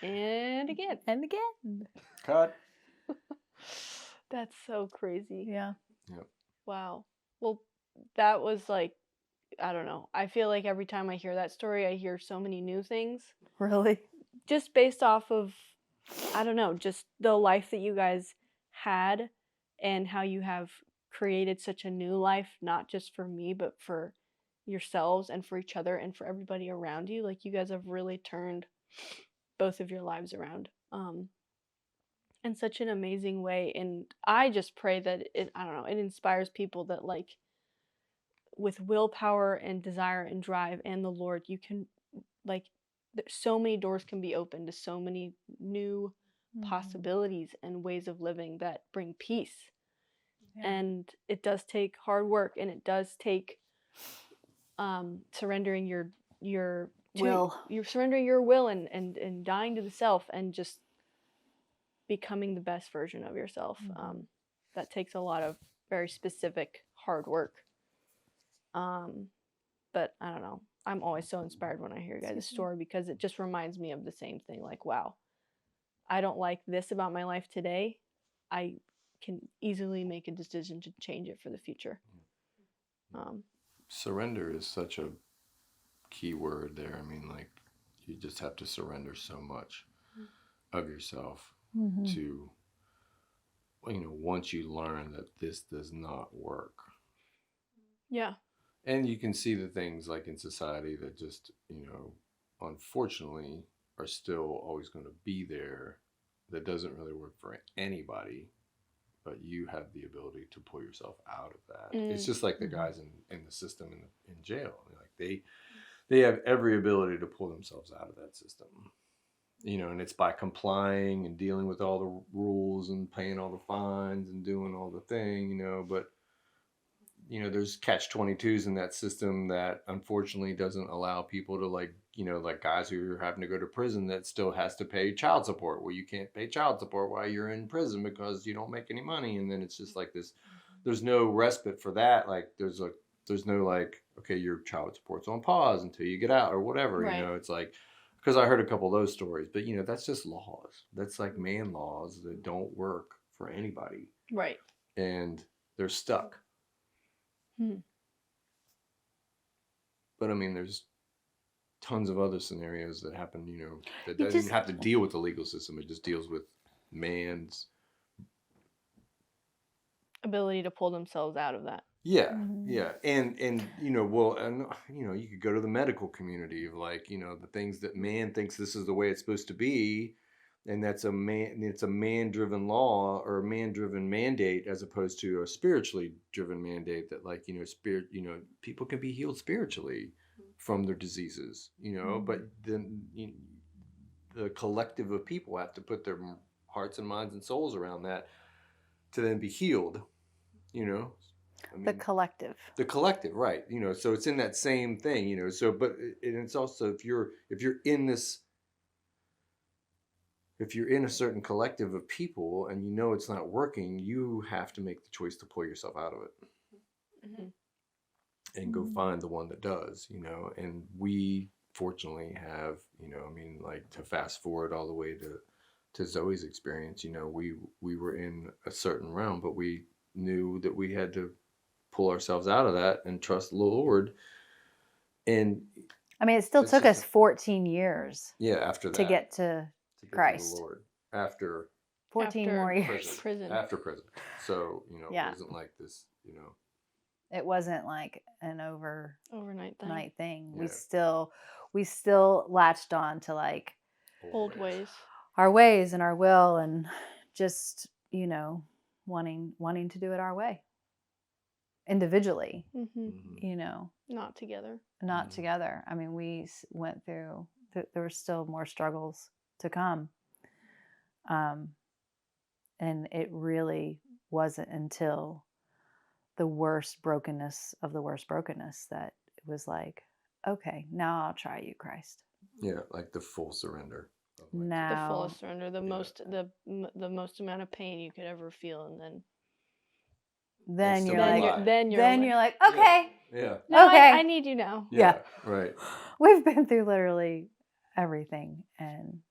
And again. And again. Cut. That's so crazy. Yeah. Yep. Wow. Well, that was like, I don't know. I feel like every time I hear that story, I hear so many new things. Really? Just based off of, I don't know, just the life that you guys had and how you have created such a new life, not just for me, but for yourselves and for each other and for everybody around you. Like, you guys have really turned both of your lives around in such an amazing way. And I just pray that it inspires people that, like, with willpower and desire and drive and the Lord, you can, like, so many doors can be opened to so many new possibilities and ways of living that bring peace. Yeah. And it does take hard work, and it does take surrendering your will. You're surrendering your will and dying to the self and just becoming the best version of yourself. That takes a lot of very specific hard work. But I don't know. I'm always so inspired when I hear you guys' story, because it just reminds me of the same thing. Like, wow, I don't like this about my life today. I can easily make a decision to change it for the future. Surrender is such a key word there. I mean, like, you just have to surrender so much of yourself to, once you learn that this does not work. Yeah. And you can see the things like in society that just, unfortunately are still always going to be there. That doesn't really work for anybody, but you have the ability to pull yourself out of that. It's just like the guys in the system in jail. Like they have every ability to pull themselves out of that system. And it's by complying and dealing with all the rules and paying all the fines and doing all the thing, but there's catch-22s in that system that unfortunately doesn't allow people to, like guys who are having to go to prison that still has to pay child support. Well, you can't pay child support while you're in prison because you don't make any money. And then it's just like this, there's no respite for that. Like there's no like, okay, your child support's on pause until you get out or whatever, right. It's like, because I heard a couple of those stories, but that's just laws. That's like man laws that don't work for anybody. Right. And they're stuck. But I mean, there's tons of other scenarios that happen, that doesn't even have to deal with the legal system. It just deals with man's ability to pull themselves out of that. Yeah. And you could go to the medical community of, like, the things that man thinks this is the way it's supposed to be. And it's a man-driven law or a man-driven mandate, as opposed to a spiritually driven mandate that, like, people can be healed spiritually from their diseases, but then the collective of people have to put their hearts and minds and souls around that to then be healed, I mean, the collective, right? So it's in that same thing, so, but it's also, if you're in this, if you're in a certain collective of people and it's not working, you have to make the choice to pull yourself out of it and go find the one that does, and we fortunately have, like, to fast forward all the way to Zoe's experience, we were in a certain realm, but we knew that we had to pull ourselves out of that and trust the Lord. And I mean, it still took us 14 years. Yeah, after that. To get to Christ. To the Lord. After 14 more years. Prison. After prison. So, it wasn't like this, It wasn't like an overnight thing. Yeah. we still latched on to like Old ways. our ways and our will, and just, you know, wanting to do it our way individually, Mm-hmm. you know, Not together. not together. I mean, we went through, there were still more struggles to come. And it really wasn't until the worst brokenness of the worst brokenness that it was like, okay, now I'll try you, Christ. Yeah, like the full surrender. of, like, The Now, fullest surrender, the Yeah. most amount of pain you could ever feel, and then then still you're alive. like, then you're like, Yeah. okay, Yeah. no, okay. I need you now. Yeah. Right. We've been through literally everything, and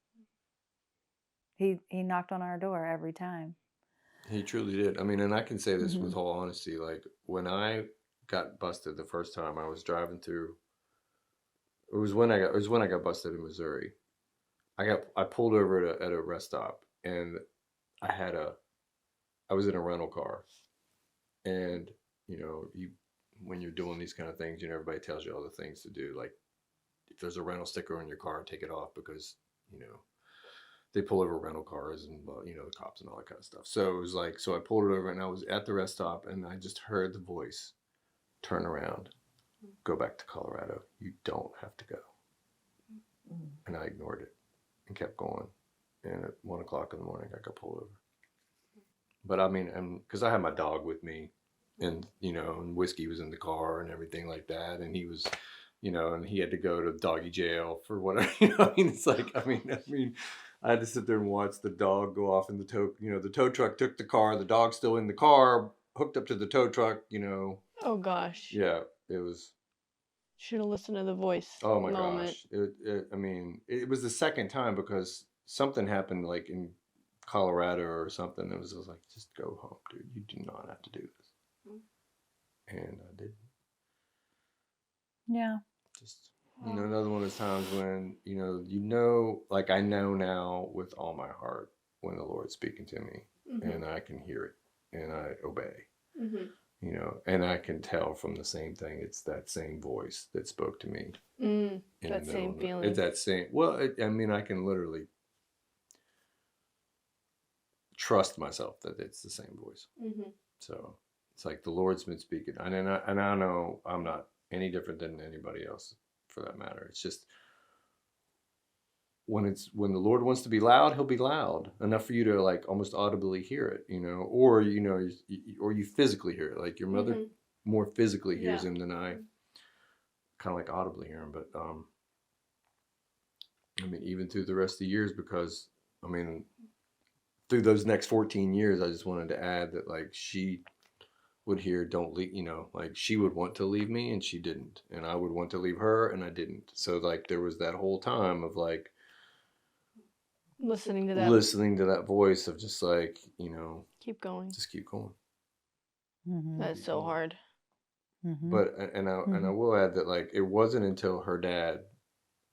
he knocked on our door every time. He truly did. I mean, and I can say this with Mhm. whole honesty. Like when I got busted the first time, I was driving through. It was when I got busted in Missouri. I pulled over at a rest stop, and I was in a rental car, and you know, when you're doing these kind of things, you know, everybody tells you all the things to do. Like if there's a rental sticker on your car, take it off, because you know they pull over rental cars, and you know, the cops and all that kind of stuff. So it was like, so I pulled it over, and I was at the rest stop, and I just heard the voice, turn around, go back to Colorado. You don't have to go. And I ignored it and kept going. And at 1:00 in the morning, I got pulled over. But I mean, and because I had my dog with me, and you know, and whiskey was in the car and everything like that, and he was, you know, and he had to go to doggy jail for whatever. You know, I mean, it's like, I mean, I had to sit there and watch the dog go off in the tow. You know, the tow truck took the car. The dog's still in the car, hooked up to the tow truck. You know, Oh gosh. yeah, it was. Should have listened to the voice. Oh my moment. gosh! I mean, it was the second time because something happened like in Colorado or something. It was like, just go home, dude. You do not have to do this. And I did. Yeah. Just, you know, another one of those times when you know, like I know now with all my heart when the Lord's speaking to me, and I can hear it and I obey. You know, and I can tell from the same thing. It's that same voice that spoke to me. That same feeling. It's that same. Well, I mean, I can literally trust myself that it's the same voice. So it's like the Lord's been speaking, and I know I'm not any different than anybody else, for that matter. It's just when the Lord wants to be loud, He'll be loud enough for you to like almost audibly hear it, you know, or or you physically hear it, like your mother more physically hears Him than I kind of like audibly hear Him. But I mean, even through the rest of the years, because I mean, through those next 14 years, I just wanted to add that like she would hear, don't leave, you know, like she would want to leave me and she didn't, and I would want to leave her and I didn't. So like there was that whole time of like listening to that voice of just like, you know, keep going. just keep going. That's so hard. But and I will add that like it wasn't until her dad,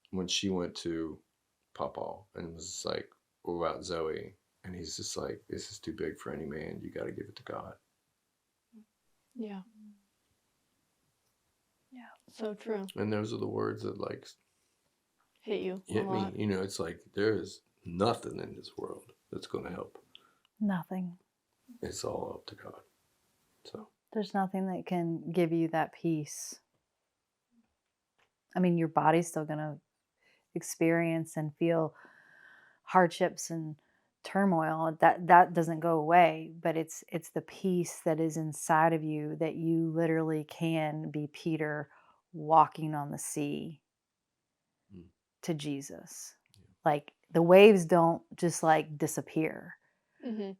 when she went to Papa and was just like, what about Zoe? And he's just like, this is too big for any man. You got to give it to God. Yeah. Yeah. So true. And those are the words that like hit you. Hit me. You know, it's like there is nothing in this world that's going to help. Nothing. It's all up to God. So there's nothing that can give you that peace. I mean, your body's still going to experience and feel hardships and turmoil. That doesn't go away, but it's the peace that is inside of you that you literally can be Peter walking on the sea to Jesus. Like the waves don't just like disappear.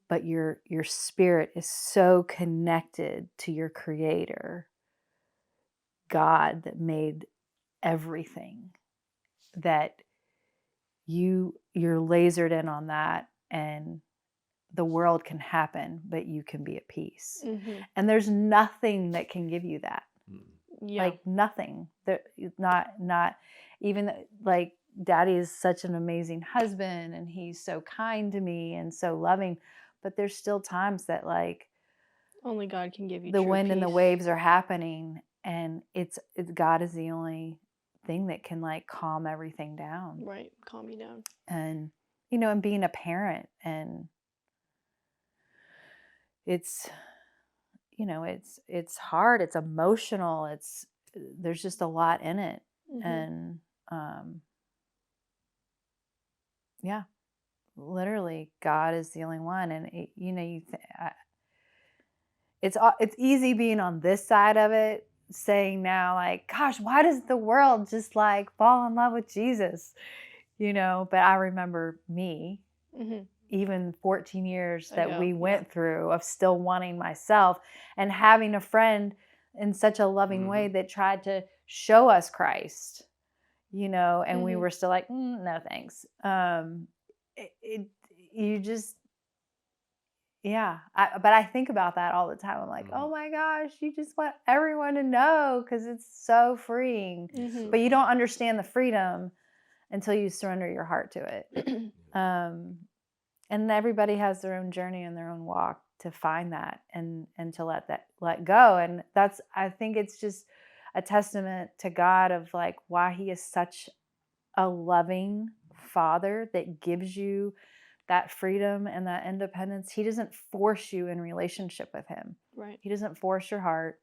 But your spirit is so connected to your Creator, God, that made everything, that you're lasered in on that, and the world can happen, but you can be at peace. And there's nothing that can give you that. Like nothing. Not even like Daddy is such an amazing husband and he's so kind to me and so loving, but there's still times that like only God can give you the true wind peace. and the waves are happening, and it's God is the only thing that can like calm everything down. Right. Calm you down. And, you know, and being a parent, and it's, you know, it's hard, it's emotional, there's just a lot in it. Mhm. And, yeah, literally God is the only one. And it, you know, it's easy being on this side of it, saying now like, gosh, why does the world just like fall in love with Jesus? You know, but I remember me, Mhm. even 14 years that Ago, we yeah. went through of still wanting myself, and having a friend in such a loving way Mhm. that tried to show us Christ, you know, and we Mhm. were still like, no thanks. You just, yeah. But I think about that all the time. I'm like, Mhm. oh my gosh, you just want everyone to know, because it's so freeing. Mhm. But you don't understand the freedom until you surrender your heart to it. And everybody has their own journey and their own walk to find that, and to let go. And that's, I think it's just a testament to God of like why he is such a loving father that gives you that freedom and that independence. He doesn't force you in relationship with him. Right. He doesn't force your heart.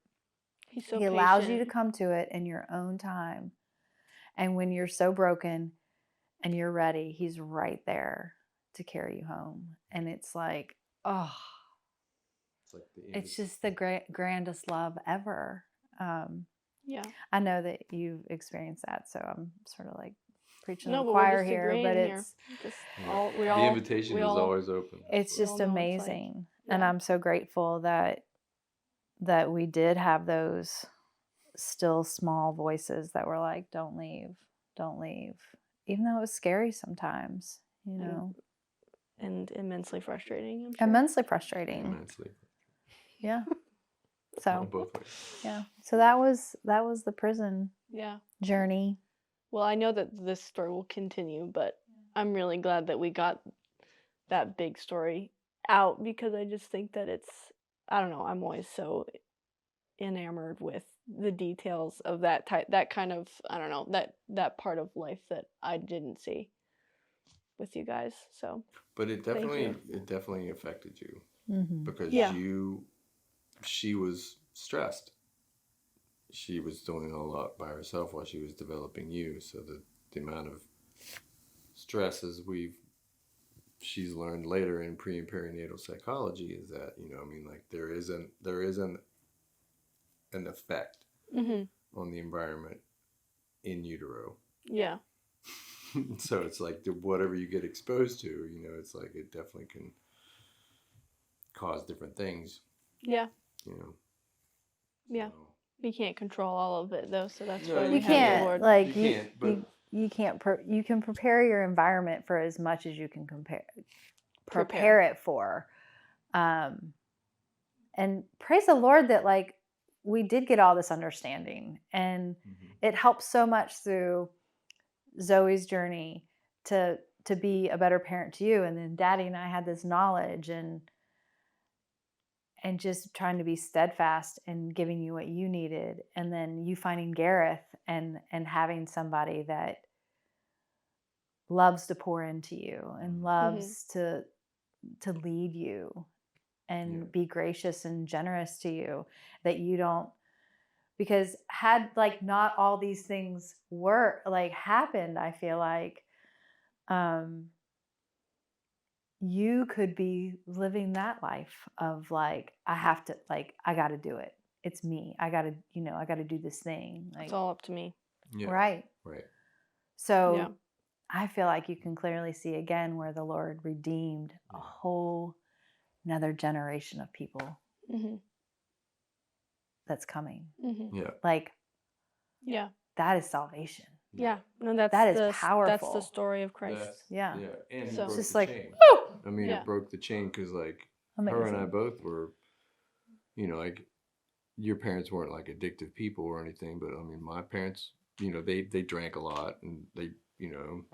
He's so He allows you to patient. come to it in your own time. And when you're so broken and you're ready, he's right there to carry you home. And it's like, oh, It's like it's just the grandest love ever. Yeah. I know that you've experienced that, so I'm sort of like preaching to No, the but we're choir just here, agreeing but here. it's Just Yeah. we The all invitation we is all, always open. it's we all just know it's like, amazing. And yeah. I'm so grateful that we did have those still small voices that were like, don't leave, even though it was scary sometimes, you know. and immensely frustrating, I'm sure. Immensely frustrating. Immensely. Yeah. Well, So both ways. yeah, so that was the prison Yeah. journey. Well, I know that this story will continue, but I'm really glad that we got that big story out, because I just think that it's, I don't know, I'm always so enamored with the details of that kind of, I don't know, that part of life that I didn't see with you guys. So, But it Thank you. definitely affected you Mm-hmm. because Yeah. she was stressed. She was doing a lot by herself while she was developing you. So the amount of stress, as she's learned later in pre and perinatal psychology, is that, you know, I mean, like there is an effect mhm. on the environment in utero. Yeah. So it's like whatever you get exposed to, you know, it's like it definitely can cause different things, Yeah. you know. Yeah. So, We can't control all of it though, so that's No, why you we You have the can't Lord. like You can't, but you can't you can prepare your environment for as much as you can prepare Prepare. it for. And praise the Lord that like we did get all this understanding, and it helps so much through Zoe's journey to be a better parent to you. And then Daddy and I had this knowledge, and just trying to be steadfast and giving you what you needed, and then you finding Gareth and having somebody that loves to pour into you and loves to lead you and Yeah. be gracious and generous to you, that you don't, because had like not all these things were like happened, I feel like you could be living that life of like, I have to, like, I got to do it. It's me. I got to, you know, I got to do this thing. Like, It's all up to me. yeah, right. right. So Yeah. I feel like you can clearly see again where the Lord redeemed a whole another generation of people Mhm. that's coming. Mhm. Yeah, Like, Yeah. that is salvation. Yeah. No, that's That is that's powerful. the story of Christ. That's, Yeah. yeah, and So- it broke Just the like, chain. woo! I mean, Yeah. it broke the chain because like her Amazing. and I both were, you know, like your parents weren't like addictive people or anything, but I mean, my parents, you know, they drank a lot, and they, you know,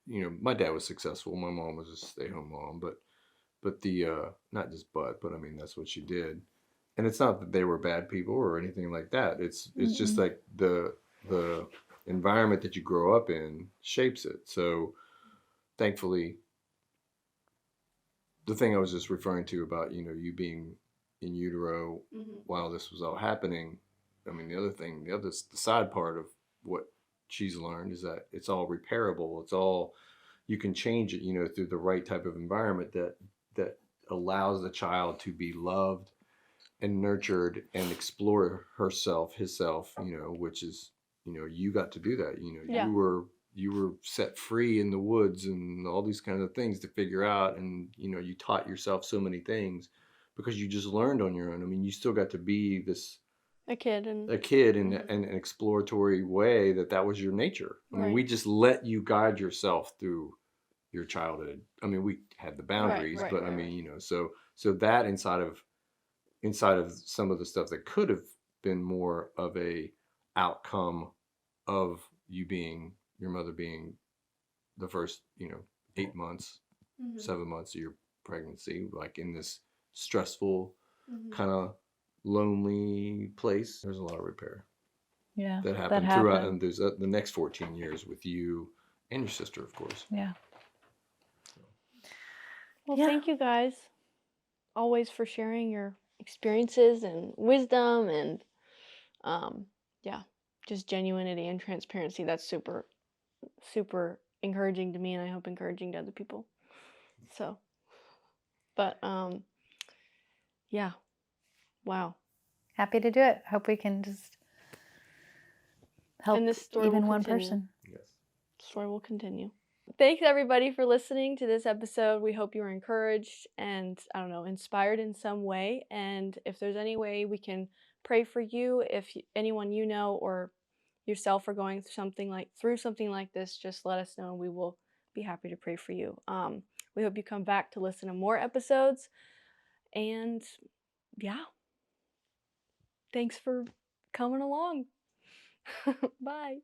you know, my dad was successful. My mom was a stay-home mom, but the not just but I mean, that's what she did. And it's not that they were bad people or anything like that. It's just like the environment that you grow up in shapes it. So thankfully, the thing I was just referring to about, you being in utero while this was all happening, I mean, the side part of what she's learned is that it's all repairable. It's all, you can change it, through the right type of environment that allows the child to be loved and nurtured and explore hisself, which is, you got to do that. Yeah. You were set free in the woods and all these kinds of things to figure out, and you taught yourself so many things because you just learned on your own. I mean, you still got to be a kid in in an exploratory way, that was your nature. I mean, we just let you guide yourself through your childhood. I mean, we had the boundaries, but I mean, so that inside of some of the stuff that could have been more of a outcome of your mother being the first 8 months, 7 months of your pregnancy, like in this stressful kind of lonely place. There's a lot of repair that happened throughout, and there's the next 14 years with you and your sister, of course. Yeah. Well, thank you guys always for sharing your experiences and wisdom and just genuinity and transparency. That's super, super encouraging to me, and I hope encouraging to other people. So, but yeah, wow. Happy to do it. Hope we can just help And this story even will one continue. person. Yes. The story will continue. Thanks everybody for listening to this episode. We hope you were encouraged and, I don't know, inspired in some way. And if there's any way we can pray for you, if anyone you know or yourself are going through something like this, just let us know and we will be happy to pray for you. We hope you come back to listen to more episodes. And yeah, thanks for coming along. Bye.